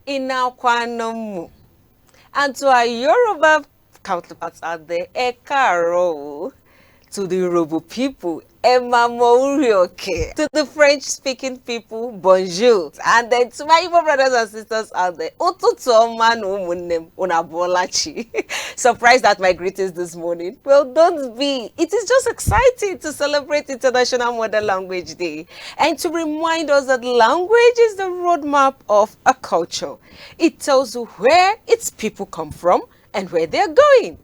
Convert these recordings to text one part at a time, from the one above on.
Inakwanomu. And to our Yoruba counterparts out there, Ekaro. To the Yoruba people, Emma Mourioke. To the French-speaking people, bonjour. And then to my Igbo brothers and sisters out there, Ututu ọma na ụmụnne Unabolachi. Surprised at my greetings this morning? Well, don't be. It is just exciting to celebrate International Mother Language Day and to remind us that language is the roadmap of a culture. It tells you where its people come from and where they're going.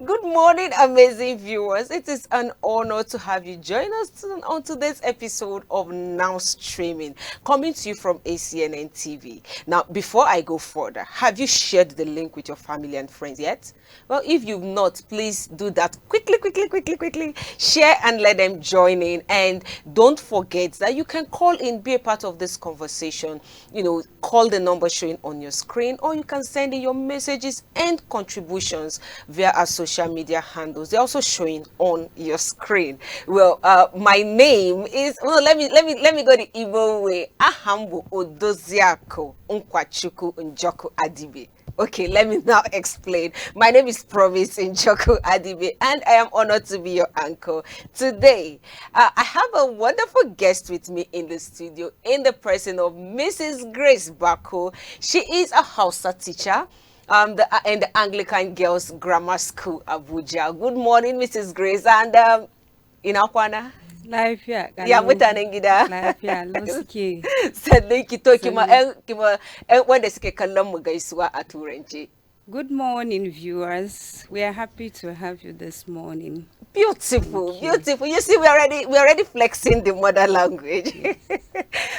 Good morning, amazing viewers. It is an honor to have you join us on today's episode of Now Streaming, coming to you from ACNN TV. Now, before I go further, have you shared the link with your family and friends yet? Well, if you've not, please do that quickly. Share and let them join in. And don't forget that you can call in, be a part of this conversation. You know, call the number showing on your screen, or you can send in your messages and contributions via our social media handles. They're also showing on your screen. Well, my name is, well, let me go the Igbo way. Ahambu Odoziako Nkwachuku Njoku Adibe. Okay, let me now explain. My name is Promise Njoku Adibe, and I am honored to be your anchor today. I have a wonderful guest with me in the studio in the person of Mrs. Grace Bako. She is a Hausa teacher in the Anglican Girls Grammar School, Abuja. Good morning, Mrs. Grace, and Inakwana. Lafiya Ya mutanen gida. lafiya suke. Sannan ki to kima wanda suke kallon mu gaisuwa a turanci. Good morning, viewers. We are happy to have you this morning. Beautiful. You see, we're already flexing the mother language. Yes.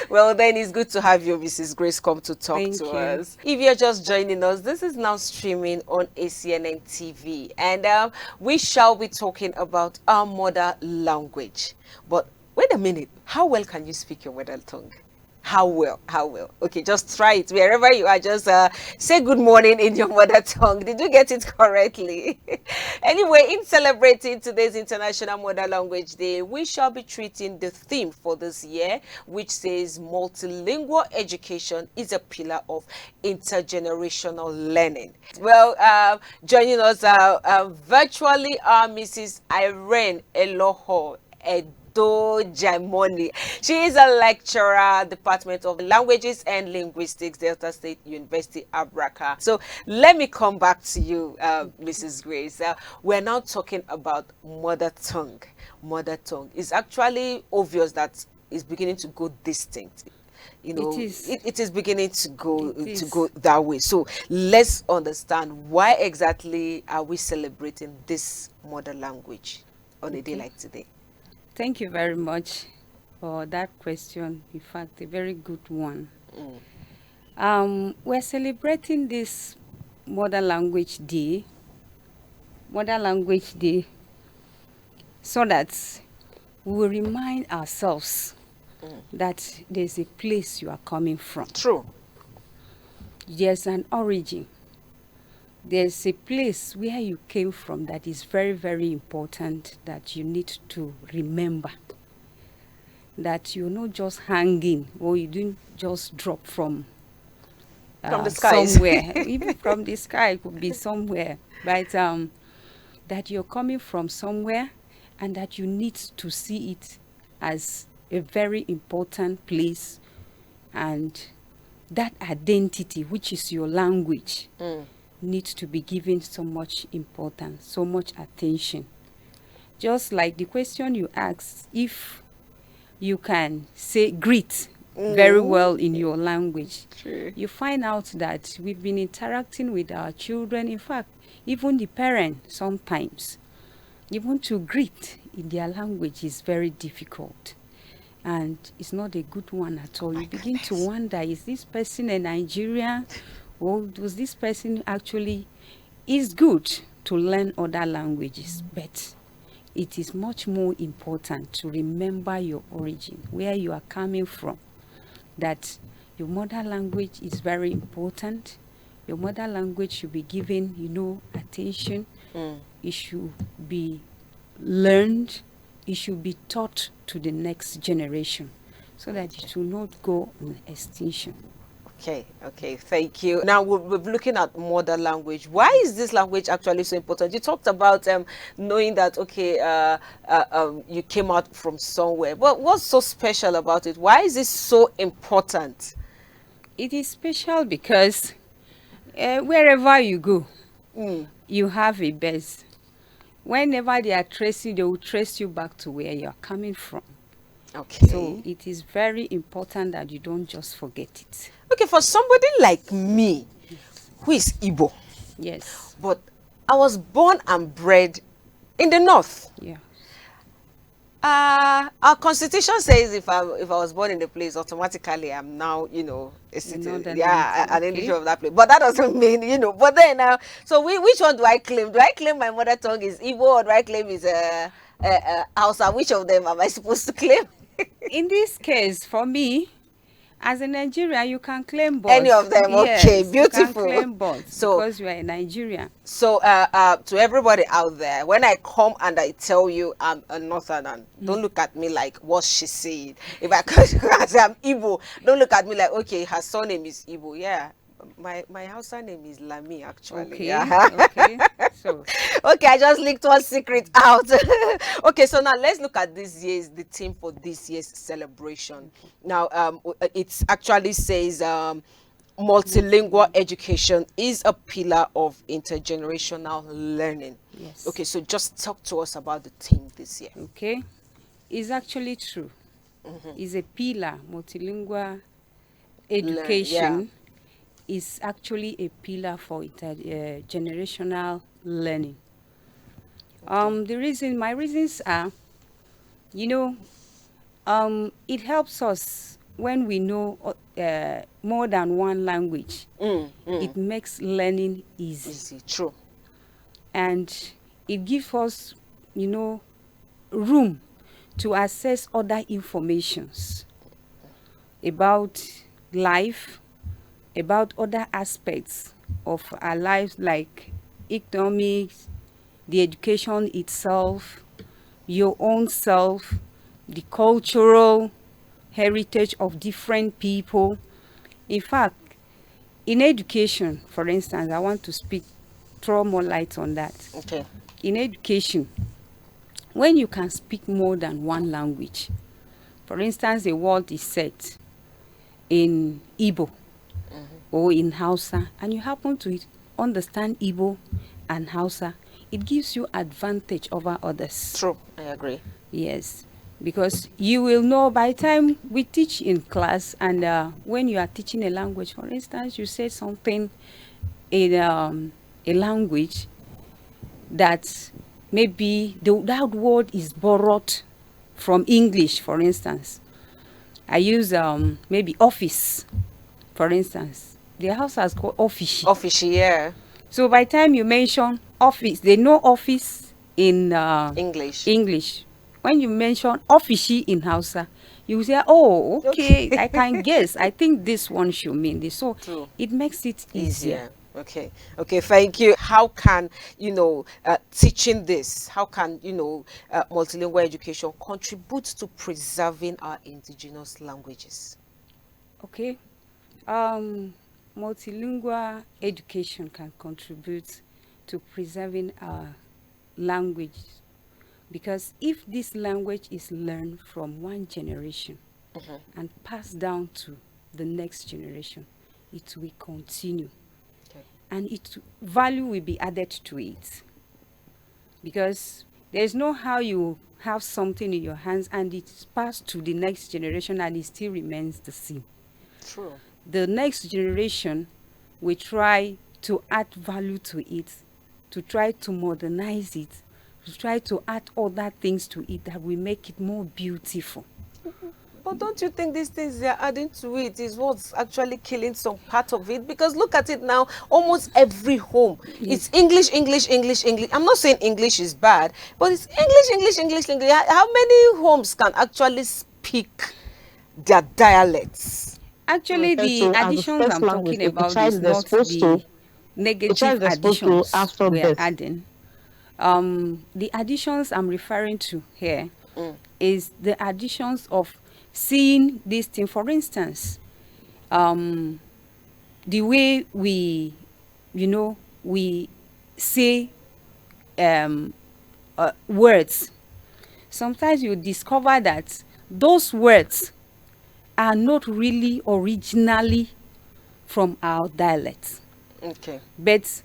Well, then it's good to have you, Mrs. Grace, come to talk to us. If you're just joining us, this is now streaming on ACNN TV, and we shall be talking about our mother language. But wait a minute, how well can you speak your mother tongue? How well? Okay, just try it. Wherever you are, just say good morning in your mother tongue. Did you get it correctly? Anyway, in celebrating today's International Mother Language Day, we shall be treating the theme for this year, which says multilingual education is a pillar of intergenerational learning. Well, joining us virtually are Mrs. Irene Eloho Jamoni. She is a lecturer, Department of Languages and Linguistics, Delta State University, Abraka. So let me come back to you, Mrs. Grace. We're now talking about mother tongue. Mother tongue. It's actually obvious that it's beginning to go distinct. You know, it is beginning to go that way. So let's understand, why exactly are we celebrating this mother language on a day like today? Thank you very much for that question. In fact, a very good one. We're celebrating this Mother Language Day. So that we will remind ourselves that there's a place you are coming from. True. There's an origin. There's a place where you came from that is very, very important, that you need to remember. That you're not just hanging, or you didn't just drop from the sky somewhere. Even from the sky, it could be somewhere. But that you're coming from somewhere, and that you need to see it as a very important place. And that identity, which is your language, needs to be given so much importance, so much attention. Just like the question you asked, if you can say greet very well in your language, you find out that we've been interacting with our children. In fact, even the parent sometimes, even to greet in their language is very difficult. And it's not a good one at all. You begin to wonder, is this person a Nigerian? Or does this person actually is good to learn other languages? But it is much more important to remember your origin, where you are coming from. That your mother language is very important. Your mother language should be given, attention. It should be learned. It should be taught to the next generation, so that it will not go on extinction. Okay, thank you. Now we're looking at mother language. Why is this language actually so important? You talked about knowing that, okay, you came out from somewhere. But what's so special about it? Why is this so important? It is special because wherever you go, Mm, you have a base. Whenever they are tracing, they will trace you back to where you are coming from. So okay. it is very important that you don't just forget it. Okay, for somebody like me, who is Igbo, Yes. but I was born and bred in the north. Yeah. Our constitution says if I was born in the place, automatically I'm now, a The citizen, northern yeah, native. an Okay. individual of that place. But that doesn't mean, But then now, so which one do I claim? Do I claim my mother tongue is Igbo, or do I claim is Hausa? Which of them am I supposed to claim? In this case, for me, as a Nigerian, you can claim Any both. of them? Okay, Yes, you can beautiful. claim both So because you are a Nigerian. So, to everybody out there, when I come and I tell you I'm a Northerner, don't look at me like what she said. If I say I'm Igbo, don't look at me like, okay, her surname is Igbo. Yeah, my Hausa name is Lami, actually. Okay, Yeah. okay. So, Okay, I just leaked one secret out. Okay, so now let's look at the theme for this year's celebration. Now, it actually says multilingual education is a pillar of intergenerational learning. yes. Okay, so just talk to us about the theme this year. Okay. It's actually true. It's a pillar. Multilingual Yeah. education is actually a pillar for generational learning. My reasons are, you know, it helps us when we know more than one language. It makes learning easy. Easy, true. And it gives us, room to access other informations about life, about other aspects of our lives like economics, the education itself, your own self, the cultural heritage of different people. In fact, in education, for instance, I want to throw more light on that. Okay. In education, when you can speak more than one language, for instance, a word is said in Igbo or in Hausa, and you happen to understand Igbo and Hausa, it gives you advantage over others. True, I agree. Yes, because you will know by the time we teach in class, and when you are teaching a language, for instance, you say something in a language that maybe that word is borrowed from English, for instance. I use maybe office, for instance. The house has called office. Office, yeah. So by the time you mention office, they know office in English. English. When you mention office in Hausa, you say, oh, okay, I can guess. I think this one should mean this. So True. it makes it easier. Okay, thank you. How can teaching this, how can multilingual education contribute to preserving our indigenous languages? Okay. Multilingual education can contribute to preserving our language, because if this language is learned from one generation and passed down to the next generation, it will continue. Okay. And value will be added to it, because there's no how you have something in your hands and it's passed to the next generation and it still remains the same. True. The next generation will try to add value to it, to try to modernize it, to try to add other things to it that will make it more beautiful. But don't you think these things they're adding to it is what's actually killing some part of it? Because look at it now, almost every home, it's English, English, English, English. I'm not saying English is bad, but it's English, English, English, English. How many homes can actually speak their dialects? Actually, the additions I'm talking about is not the negative additions we're adding. The additions I'm referring to here is the additions of seeing this thing. For instance, the way we, we say words, sometimes you discover that those words are not really originally from our dialects. Okay. But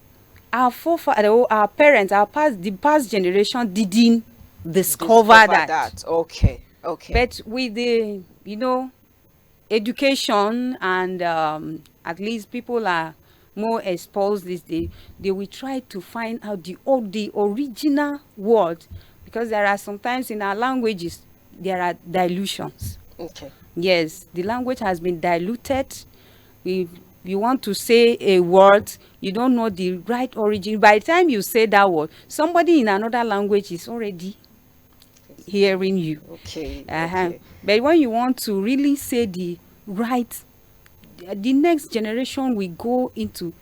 our forefathers, our parents, the past generation didn't discover that. Okay. Okay. But with the, education and at least people are more exposed this day, they will try to find out the original word, because there are sometimes in our languages there are dilutions. Okay. Yes, the language has been diluted. You want to say a word, you don't know the right origin. By the time you say that word, somebody in another language is already hearing you. Okay. Uh-huh. Okay. But when you want to really say the right, the next generation will go into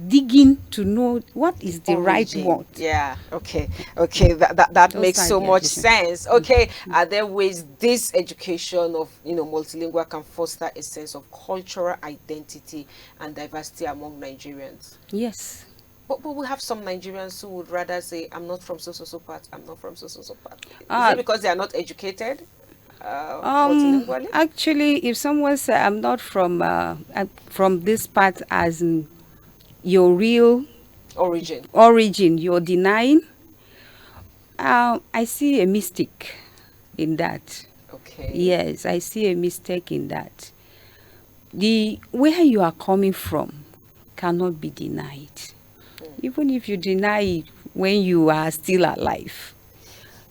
digging to know what is the right Origin. word. Yeah. Okay. Okay. That Those makes are so the much additions. sense. Okay. Are there ways this education of multilingual can foster a sense of cultural identity and diversity among Nigerians? Yes. But we have some Nigerians who would rather say, I'm not from so part, I'm not from so part. Is Uh, it because they are not educated multilingually? Actually, if someone say I'm not from this part, as in your real Origin. origin, you're denying, I see a mistake in that. Okay. Yes, I see a mistake in that. The where you are coming from cannot be denied. Even if you deny it when you are still alive,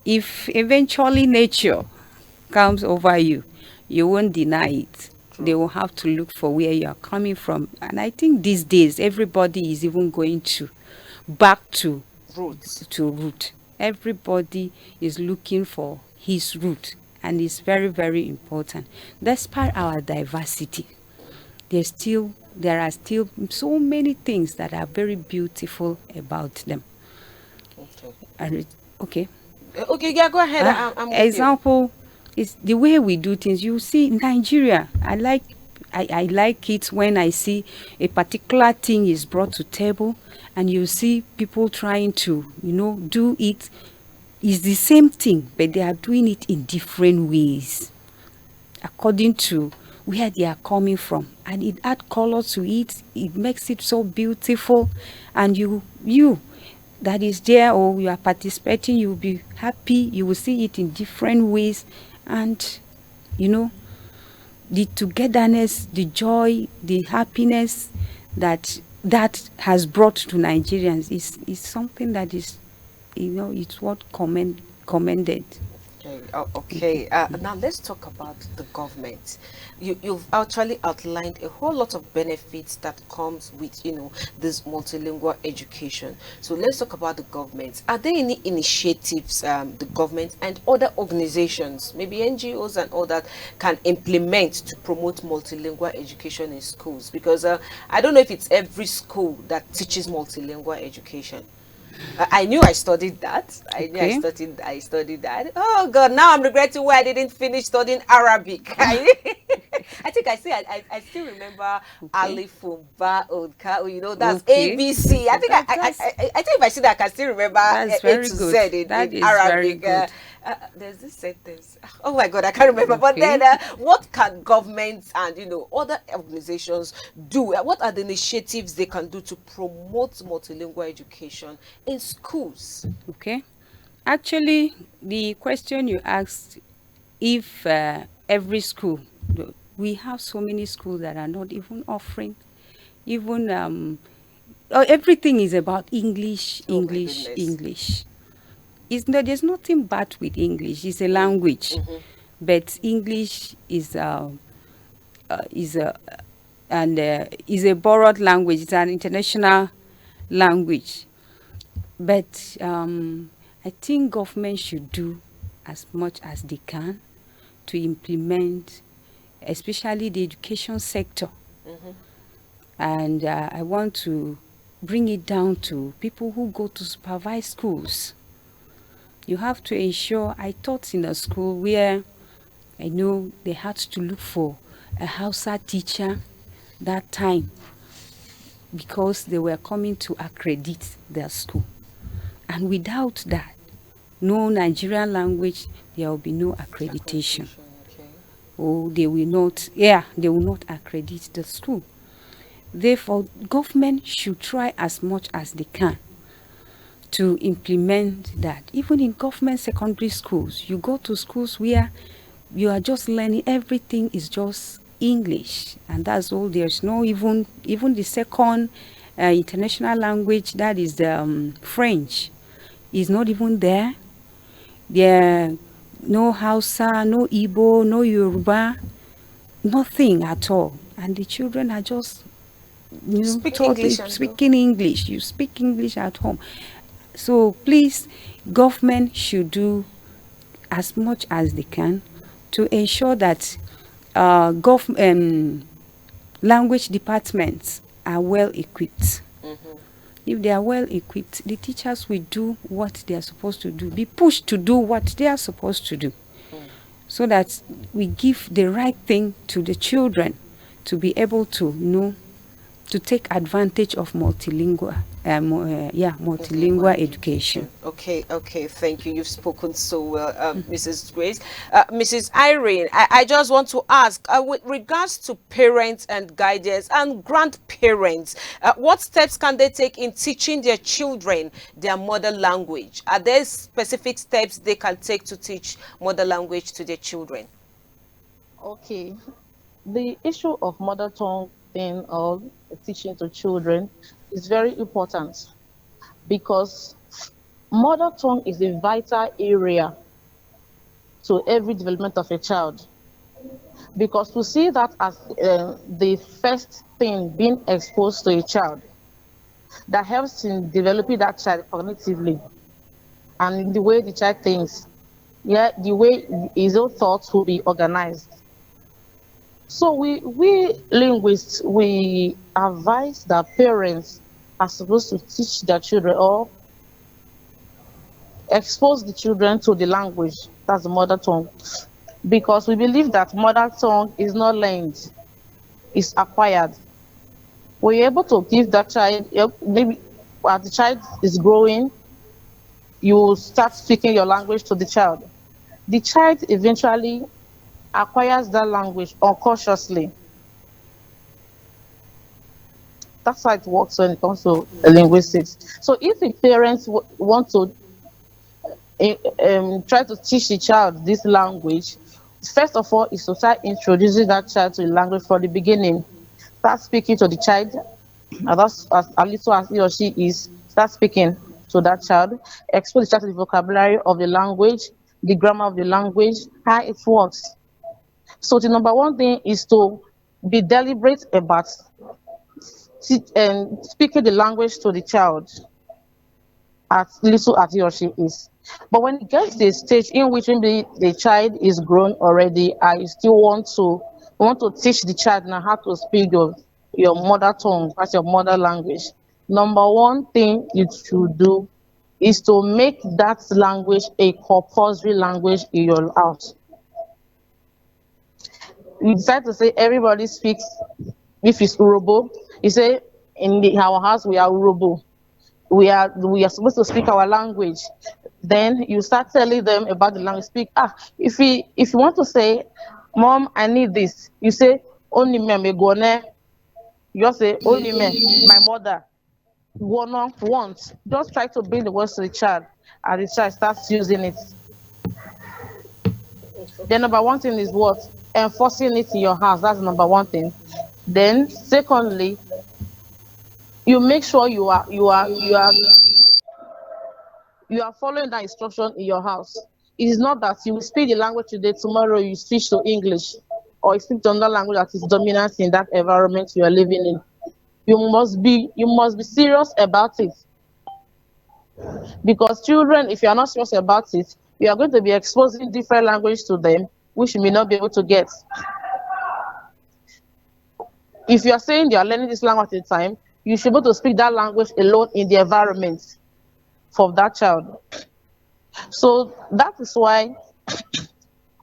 if eventually nature comes over you, you won't deny it. True. They will have to look for where you are coming from. And I think these days everybody is even going to back to Roots. root. Everybody is looking for his root, and it's very, very important. Despite our diversity, there are still so many things that are very beautiful about them. Okay. And okay. Okay, yeah, go ahead. I'm with you. Example is the way we do things. You see, in Nigeria, I like it when I see a particular thing is brought to table, and you see people trying to, do it. It's the same thing, but they are doing it in different ways, according to where they are coming from, and it adds color to it. It makes it so beautiful, and you that is there, or you are participating, you will be happy. You will see it in different ways, and the togetherness, the joy, the happiness that has brought to Nigerians is something that is, it's what commended. Okay. Okay. Now let's talk about the government. You've actually outlined a whole lot of benefits that comes with this multilingual education. So let's talk about the government. Are there any initiatives the government and other organizations, maybe NGOs and all that, can implement to promote multilingual education in schools? Because I don't know if it's every school that teaches multilingual education. I knew I studied that. I knew Okay. I studied that. Oh God, now I'm regretting why I didn't finish studying Arabic. I think I still remember Okay. Alif, Ba, Odka, that's Okay. ABC. I think I think if I see that I can still remember That's A very to good. Z That in is very Arabic. good. There's this sentence. Oh my God, I can't remember. But Okay. then, what can governments and other organizations do? What are the initiatives they can do to promote multilingual education in schools? Okay. Actually, the question you asked, if every school, we have so many schools that are not even offering, even everything is about English, Oh my English, goodness. English. There's nothing bad with English. It's a language, but English is a is a borrowed language. It's an international language. But I think government should do as much as they can to implement, especially the education sector. And I want to bring it down to people who go to supervise schools. You have to ensure. I taught in a school where I know they had to look for a Hausa teacher that time. because they were coming to accredit their school. And without that, no Nigerian language, there will be no accreditation. Okay. Oh, they will not accredit the school. Therefore, government should try as much as they can to implement that. Even in government secondary schools, you go to schools where you are just learning, everything is just English, and that's all. There's no even the second international language, that is the French, is not even there. There no Hausa, no Igbo, no Yoruba, nothing at all, and the children are just speaking English. You speak English at home. So please, government should do as much as they can to ensure that language departments are well equipped. If they are well equipped, the teachers will do what they are supposed to do, be pushed to do what they are supposed to do, so that we give the right thing to the children to be able to know, to take advantage of multilingual education. Okay, thank you. You've spoken so well, Mrs. Grace. Mrs. Irene, I just want to ask, with regards to parents and guardians and grandparents, what steps can they take in teaching their children their mother language? Are there specific steps they can take to teach mother language to their children? Okay, the issue of mother tongue thing or teaching to children is very important, because mother tongue is a vital area to every development of a child, because we see that as the first thing being exposed to a child that helps in developing that child cognitively and in the way the child thinks, the way his own thoughts will be organized. So we linguists, we advise that parents are supposed to teach their children or expose the children to the language, that's the mother tongue, because we believe that mother tongue is not learned, it's acquired. We're able to give that child, maybe as the child is growing, you start speaking your language to the child. The child eventually acquires that language unconsciously. That's how it works when it comes to linguistics. So if the parents want to try to teach the child this language, first of all is to start introducing that child to the language from the beginning. Start speaking to the child as little as he or she is. Start speaking to that child. Expose the child to the vocabulary of the language, the grammar of the language, how it works. So the number one thing is to be deliberate about speaking the language to the child as little as he or she is. But when it gets to the stage in which maybe the child is grown already, I still want to teach the child now how to speak your mother tongue, that's your mother language. Number one thing you should do is to make that language a compulsory language in your house. We decide to say everybody speaks, if it's Urobo, you say in our house we are Urobo. We are supposed to speak our language. Then you start telling them about the language. Speak. If you want to say, Mom, I need this, you say only me me gone. You just say only me, my mother. Wanna want. Just try to bring the words to the child, and the child starts using it. The number one thing is what? Enforcing it in your house. That's the number one thing. Then secondly, you make sure you are following that instruction in your house. It is not that you will speak the language today, tomorrow you switch to English, or you speak to another language that is dominant in that environment you are living in. You must be serious about it. Because children, if you are not serious about it, you are going to be exposing different language to them, which you may not be able to get. If you are saying you are learning this language at a time, you should be able to speak that language alone in the environment for that child. So that is why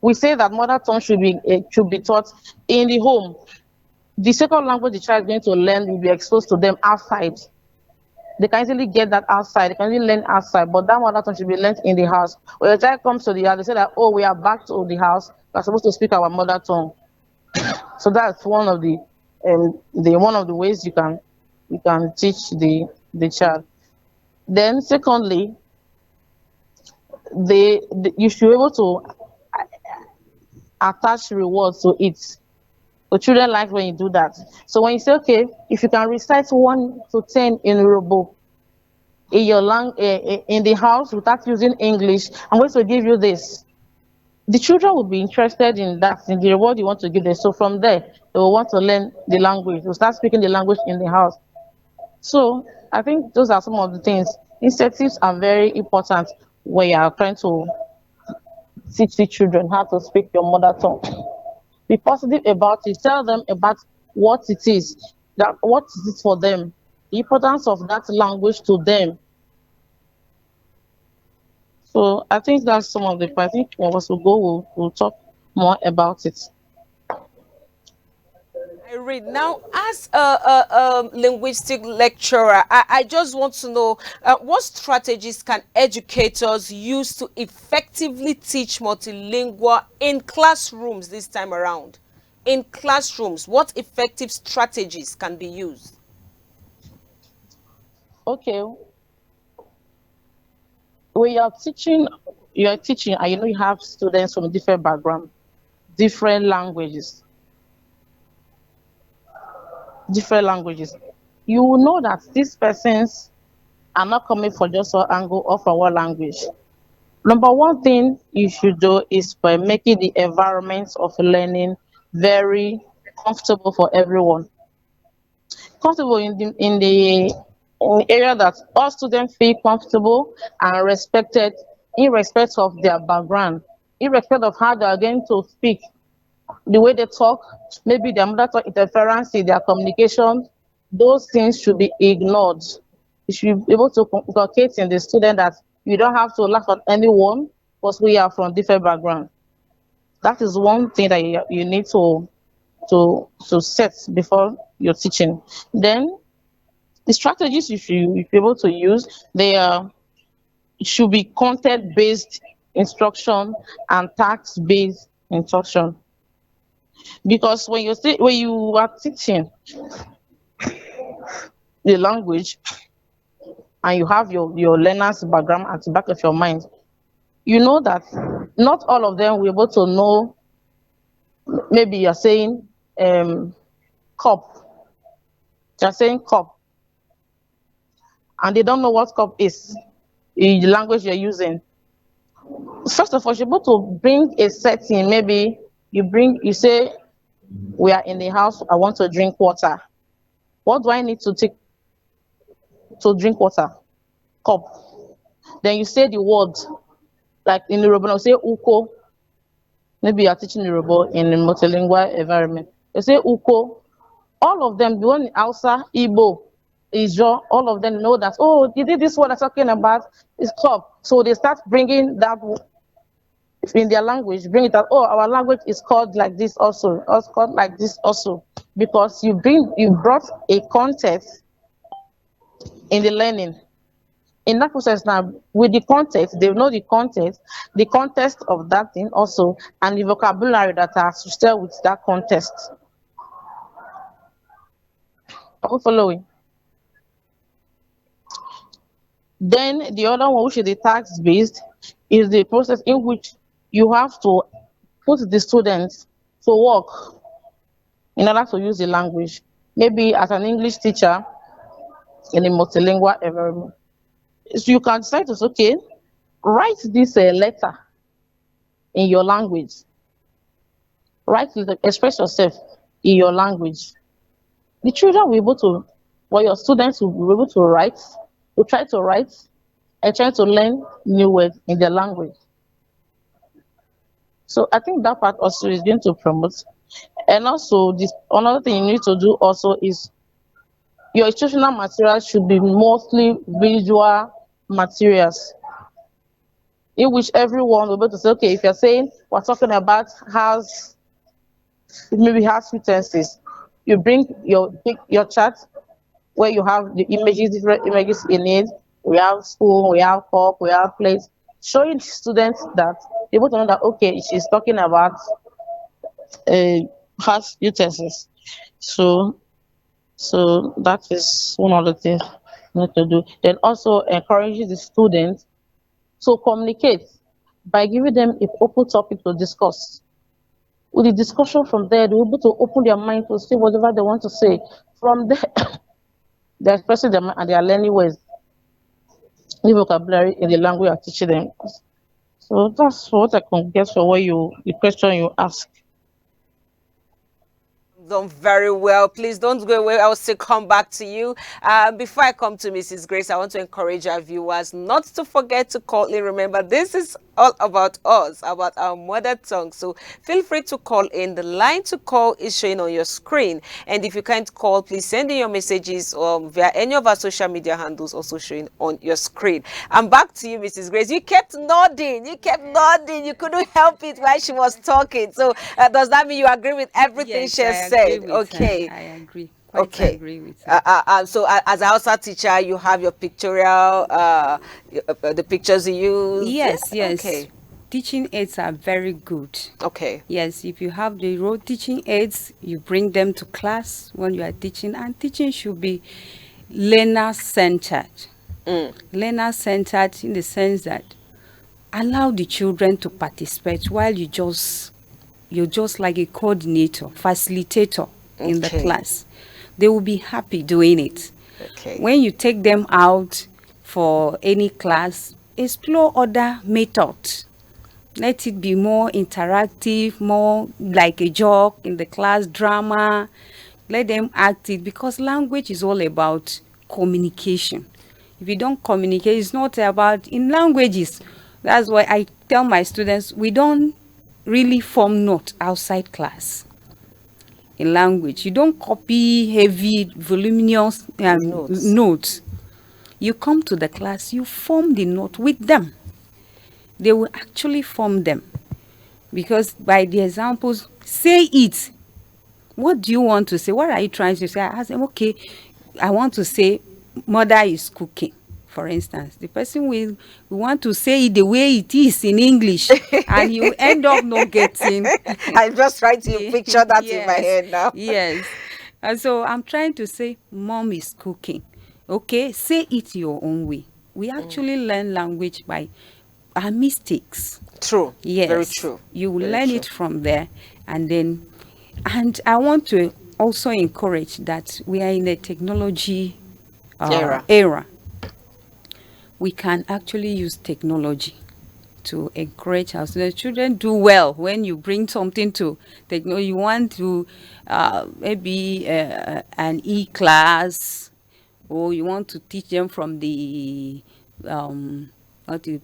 we say that mother tongue should be taught in the home. The second language the child is going to learn will be exposed to them outside. They can easily get that outside. They can easily learn outside, but that mother tongue should be learned in the house. When a child comes to the house, they say that, oh, we are back to the house. We're supposed to speak our mother tongue. So that's one of the ways you can teach the child. Then secondly, you should be able to attach rewards to it. So children like when you do that. So when you say, okay, if you can recite 1 to 10 in Yoruba in your in the house without using English, I'm going to give you this. The children will be interested in that, in the reward you want to give them. So from there, they will want to learn the language. They'll start speaking the language in the house. So I think those are some of the things. Incentives are very important when you are trying to teach the children how to speak your mother tongue. Be positive about it. Tell them about what it is, that what is it for them, the importance of that language to them. So I think that's some of the. I think when we will go, we'll talk more about it. I read now as a linguistic lecturer. I just want to know what strategies can educators use to effectively teach multilingual in classrooms this time around? In classrooms, what effective strategies can be used? Okay, when you're teaching, and you know you have students from different backgrounds, different languages, different languages. You will know that these persons are not coming for just one angle or for one language. Number one thing you should do is by making the environment of learning very comfortable for everyone. Comfortable in the area that all students feel comfortable and respected, irrespective of their background, irrespective of how they are going to speak, the way they talk, maybe their mother tongue interference in their communication. Those things should be ignored. You should be able to inculcate in the student that you don't have to laugh at anyone because we are from different backgrounds. That is one thing that you need to set before you're teaching. Then the strategies you should be able to use, they are should be content based instruction and task based instruction. Because when you are teaching the language and you have your learners background at the back of your mind, you know that not all of them will be able to know. Maybe you're saying cup, you're saying cup, and they don't know what cup is in the language you're using. First of all, you're able to bring a setting. Maybe you say, we are in the house, I want to drink water. What do I need to take to drink water? Cup. Then you say the word, like in Yoruba, you say uko. Maybe you're teaching Yoruba in a multilingual environment. You say uko. All of them, the one in Hausa, Igbo, Ijo, all of them know that, oh, you did this word I'm talking about is cup. So they start bringing that in their language, bring it out. Oh, our language is called like this also, it's called like this also, because you brought a context in the learning. In that process now, with the context, they know the context of that thing also, and the vocabulary that are associated with that context. Are we following? Then the other one, which is the task based, is the process in which you have to put the students to work in order to use the language. Maybe as an English teacher in a multilingual environment. So you can decide to say, okay, write this letter in your language. Express yourself in your language. The children will be able to, or your students will be able to write, will try to write, and try to learn new words in their language. So I think that part also is going to promote. And also, this another thing you need to do also is your instructional materials should be mostly visual materials, in which everyone will be able to say, okay, if you're saying we're talking about house, maybe house utensils, You bring your chart where you have the images, different images in it. We have spoon, we have cup, we have plates, showing students that able to know that okay, she's talking about house utensils. So so that is one of the things you need to do. Then also encourages the students to communicate by giving them an open topic to discuss. With the discussion from there, they're able to open their mind to say whatever they want to say. From there, they're expressing them and they are learning ways, new vocabulary in the language you're teaching them. So that's what I can guess for what the question you ask. Done very well. Please don't go away. I'll still come back to you. Before I come to Mrs. Grace, I want to encourage our viewers not to forget to call in. Remember, this is all about us, about our mother tongue. So feel free to call in. The line to call is showing on your screen. And if you can't call, please send in your messages via any of our social media handles also showing on your screen. I'm back to you, Mrs. Grace. You kept nodding. You kept nodding. You couldn't help it while she was talking. So does that mean you agree with everything Yes, she I has agree said? with Okay. her. I agree. Quite Okay. agree with her. So as a Hausa teacher, you have your pictorial, the pictures you use. Yes, yes. Okay. Teaching aids are very good. Okay. Yes, if you have the road teaching aids, you bring them to class when you are teaching, and teaching should be learner-centered. Learner-centered in the sense that allow the children to participate while you're just like a coordinator, facilitator in the Okay. class. They will be happy doing it. Okay. When you take them out for any class, explore other methods. Let it be more interactive, more like a joke in the class, drama. Let them act it, because language is all about communication. If you don't communicate, it's not about in languages. That's why I tell my students, we don't really form notes outside class. In language, you don't copy heavy, voluminous notes. You come to the class, you form the note with them. They will actually form them, because by the examples, say it. What do you want to say? What are you trying to say? I ask them, okay, I want to say mother is cooking, for instance. The person will want to say it the way it is in English, and you end up not getting. I'm just trying to picture that in my head now. Yes. And so I'm trying to say mom is cooking. Okay, say it your own way. We actually learn language by our mistakes. True. Yes. Very true. You will Very learn true. it from there. And I want to also encourage that we are in a technology era. We can actually use technology to encourage our students. Children do well when you bring something to technology. You want to maybe an e-class, or you want to teach them from the what do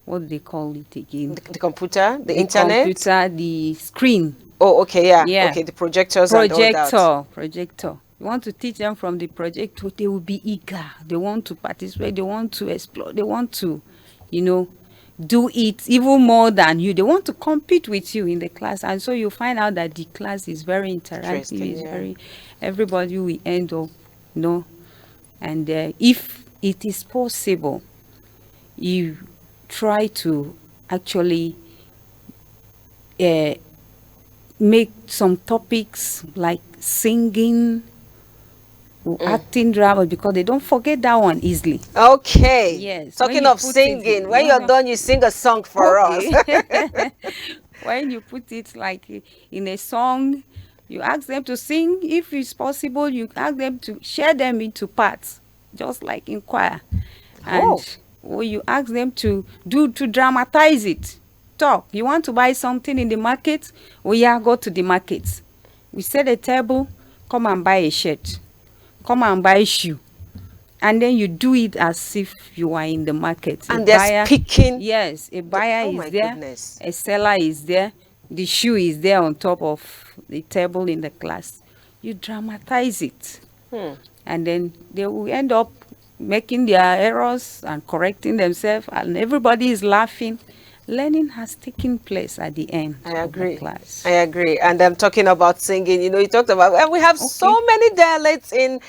what do they call it again? The computer, the internet, internet, the screen. Oh, okay, yeah. Yeah. Okay, the projectors and all that. Projector. You want to teach them from the projector, they will be eager. They want to participate. They want to explore. They want to, do it even more than you. They want to compete with you in the class. And so you find out that the class is very interactive. It's everybody will end up, And if it is possible, you try to actually make some topics like singing, acting drama, because they don't forget that one easily. Okay. Yes. Talking of singing, when you're done, you sing a song for us. When you put it like in a song, you ask them to sing. If it's possible, you ask them to share them into parts, just like in choir. And you ask them to dramatize it. Talk. You want to buy something in the market? Go to the market. We set a table, come and buy a shirt. Come and buy a shoe. And then you do it as if you are in the market. And they're speaking. Yes, a buyer is there. Goodness. A seller is there. The shoe is there on top of the table in the class. You dramatize it. And then they will end up making their errors and correcting themselves. And everybody is laughing. learning has taken place at the end I of the agree. I class. agree. And I'm talking about singing. You talked about, and we have so Okay. many dialects in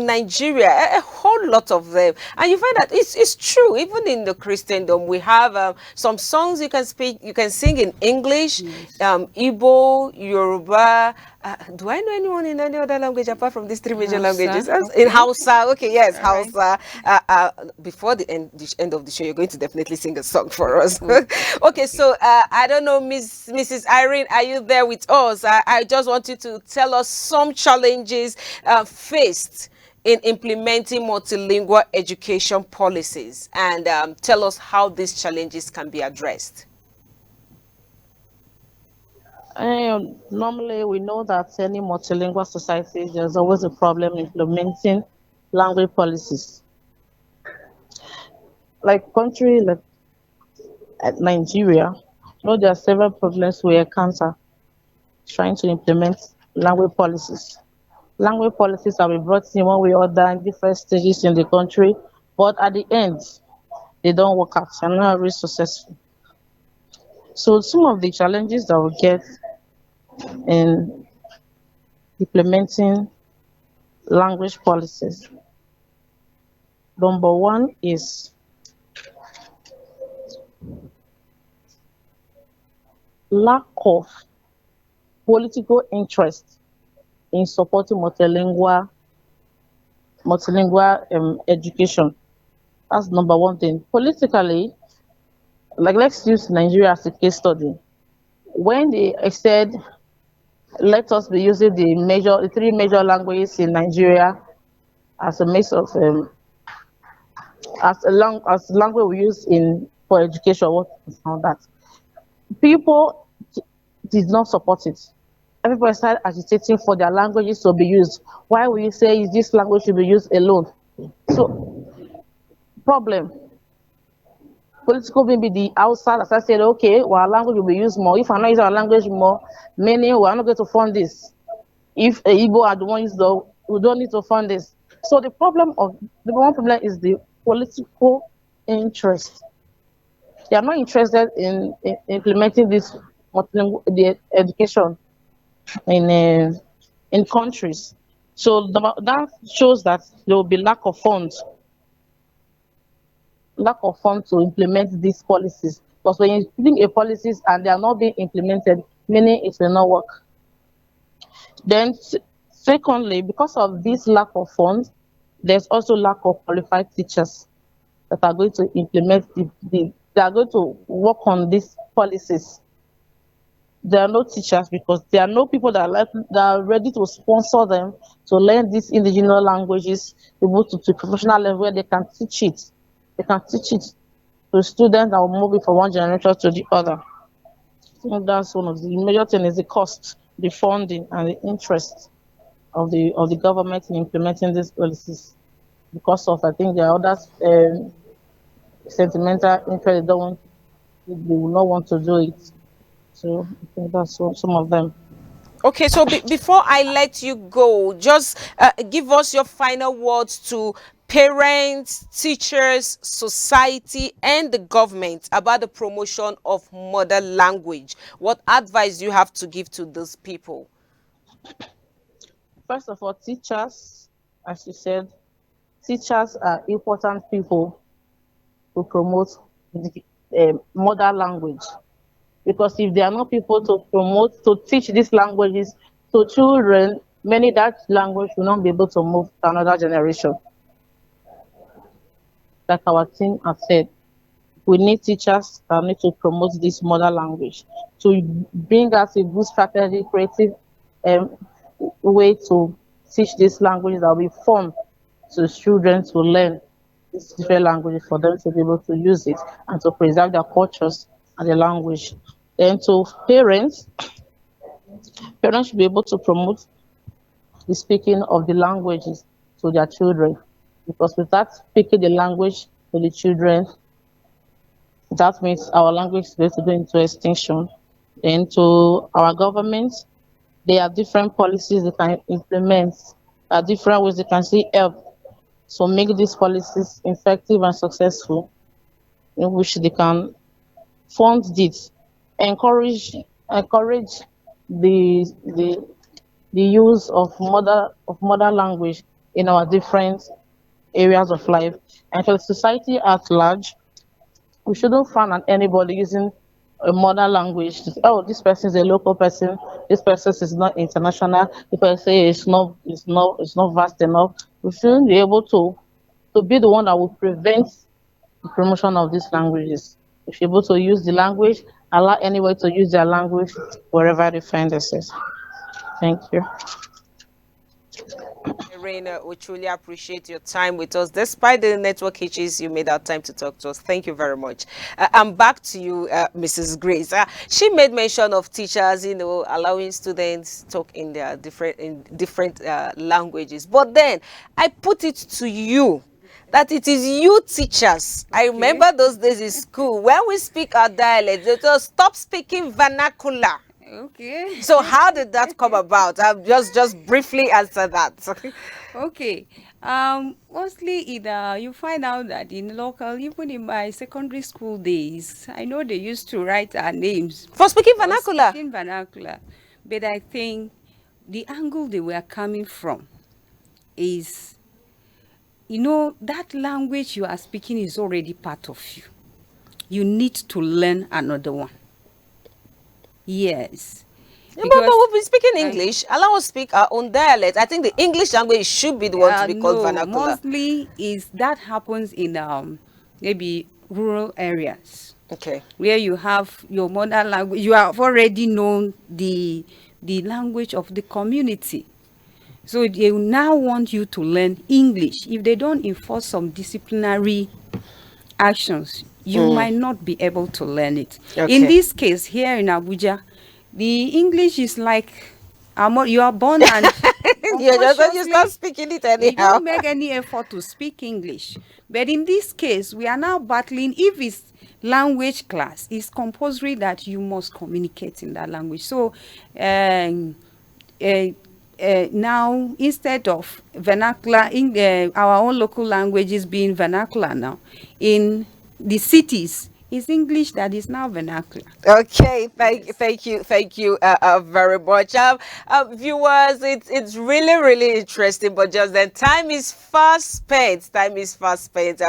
Nigeria, a whole lot of them. And you find that it's true. Even in the Christendom, we have some songs you can speak, you can sing in English, Yes. Igbo, Yoruba. Do I know anyone in any other language apart from these three major languages? Hausa. In Okay. Hausa, okay, yes, All right. Hausa. Before the end of the show, you're going to definitely sing a song for us. Okay. Okay, Okay. so I don't know, Mrs. Irene, are you there with us? I just want you to tell us some challenges faced in implementing multilingual education policies, and tell us how these challenges can be addressed. Normally, we know that any multilingual society, there's always a problem implementing language policies. Like country like Nigeria, there are several problems we encounter trying to implement language policies. Language policies have been brought in one way or other in different stages in the country, but at the end, they don't work out. They're not really successful. So some of the challenges that we get in implementing language policies. Number one is lack of political interest in supporting multilingual education. That's number one thing. Politically, like let's use Nigeria as a case study. When they said let us be using the three major languages in Nigeria as a mix of as language we use in for education, what is all that? People did not support it. Everybody started agitating for their languages to be used. Why will you say this language should be used alone? So problem. Political maybe the outside as I said, okay, well, our language will be used more. If I'm not using our language more, meaning we are not going to fund this. If Igbo are the ones though, we don't need to fund this. So the one problem is the political interest. They are not interested in implementing this the education in countries. So that shows that there will be lack of funds to implement these policies. Because when you're putting a policies and they are not being implemented, meaning it will not work. Then, secondly, because of this lack of funds, there's also lack of qualified teachers that are going to implement they are going to work on these policies. There are no teachers because there are no people that are ready to sponsor them to learn these indigenous languages, able to professional level where they can teach it. They can teach it to students that will move it from one generation to the other. So that's one of the major thing is the cost, the funding, and the interest of the government in implementing these policies. Because of I think there are other sentimental interest they will not want to do it. So I think that's some of them. Okay, so before I let you go, just give us your final words to parents, teachers, society, and the government about the promotion of mother language. What advice you have to give to those people? First of all, teachers, as you said, teachers are important people to promote the mother language. Because if there are not people to promote, to teach these languages to children, many that language will not be able to move to another generation. Like our team has said, we need teachers that need to promote this mother language to bring us a good strategy, creative um, way to teach this language that will be fun to children to learn these different languages for them to be able to use it and to preserve their cultures and their language. Then to parents should be able to promote the speaking of the languages to their children because without speaking the language to the children, that means our language is going to go into extinction. Then to our government, there are different policies they can implement, different ways they can see help to make these policies effective and successful, in which they can funds this, encourage the the the use of mother language in our different areas of life. And for the society at large, we shouldn't frown at anybody using a mother language. Oh, this person is a local person. This person is not international. If I say it's not vast enough, we shouldn't be able to be the one that will prevent the promotion of these languages. We should be able to use the language, allow anybody to use their language wherever they find themselves. Thank you. Reina, we truly appreciate your time with us. Despite the network issues, you made our time to talk to us. Thank you very much. I'm back to you, Mrs. Grace. She made mention of teachers, allowing students talk in their different languages. But then I put it to you that it is you teachers. I remember those days in school when we speak our dialect, they just stop speaking vernacular. Okay. So how did that come about? Just briefly answer that. Okay. Mostly you find out that in local, even in my secondary school days, I know they used to write our names For speaking for vernacular. speaking vernacular. But I think the angle they were coming from is, that language you are speaking is already part of you. You need to learn another one. Yes. Yeah, but we've been speaking English. Allow us speak our own dialect. I think the English language should be the one to be called no, vernacular. mostly that happens in maybe rural areas. Okay. Where you have your mother language, you have already known the language of the community. So they now want you to learn English. If they don't enforce some disciplinary actions, you might not be able to learn it. Okay. In this case, here in Abuja, the English is like you are born and you start speaking it anyhow. you don't make any effort to speak English. But in this case, we are now battling. If it's language class, it's compulsory that you must communicate in that language. So now, instead of vernacular, our own local languages being vernacular now, in the cities, it's English that is now vernacular. Okay, thank you very much. Viewers, it's really interesting, but just then time is fast spent.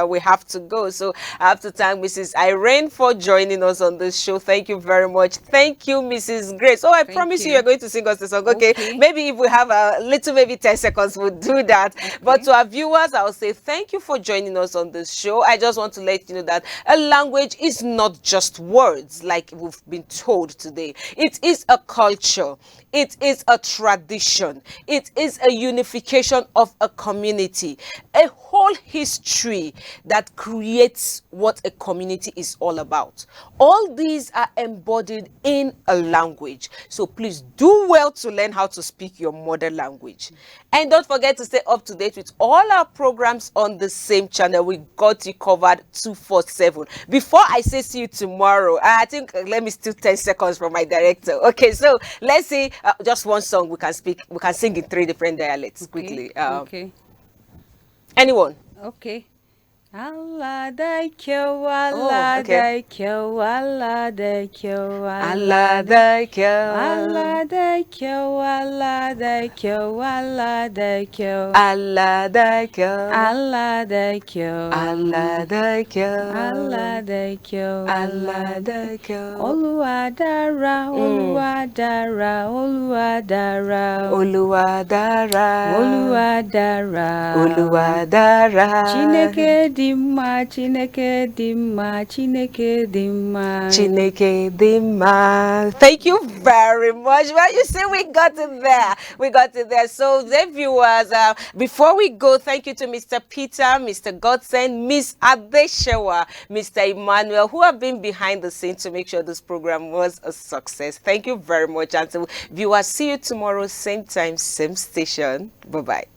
We have to go. So I have to thank Mrs. Irene for joining us on this show. Thank you very much. Thank you, Mrs. Grace. Oh, I promise you're going to sing us the song. Okay, maybe if we have a little, maybe 10 seconds, we'll do that. Okay. But to our viewers, I'll say thank you for joining us on this show. I just want to let you know that a language is not just words like we've been told today. It is a culture. It is a tradition. It is a unification of a community, a whole history that creates what a community is all about. All these are embodied in a language. So please do well to learn how to speak your mother language. And don't forget to stay up to date with all our programs on the same channel. We got you covered 247. Before I say see you tomorrow, I think let me steal 10 seconds from my director. Okay, so let's see just one song we can sing in 3 different dialects quickly. Okay. Anyone? Okay. Allah da kyau, Allah da kyau, Allah da kyau, Allah da kyau, Allah da kyau, Allah da kyau, Allah da kyau, Allah da kyau, Allah da kyau, Allah da kyau, Allah da kyau, Allah da kyau. Olúwa dára, Olúwa dára, Olúwa dára, Olúwa dára, Olúwa dára, Olúwa dára. Chineke dimma, Chineke dimma, Chineke dimma, Chineke dimma. Thank you very much. Well, you see, we got it there. We got it there. So, the viewers, before we go, thank you to Mr. Peter, Mr. Godson, Miss Adeshewa, Mr. Emmanuel, who have been behind the scenes to make sure this program was a success. Thank you very much. And so, viewers, see you tomorrow, same time, same station. Bye-bye.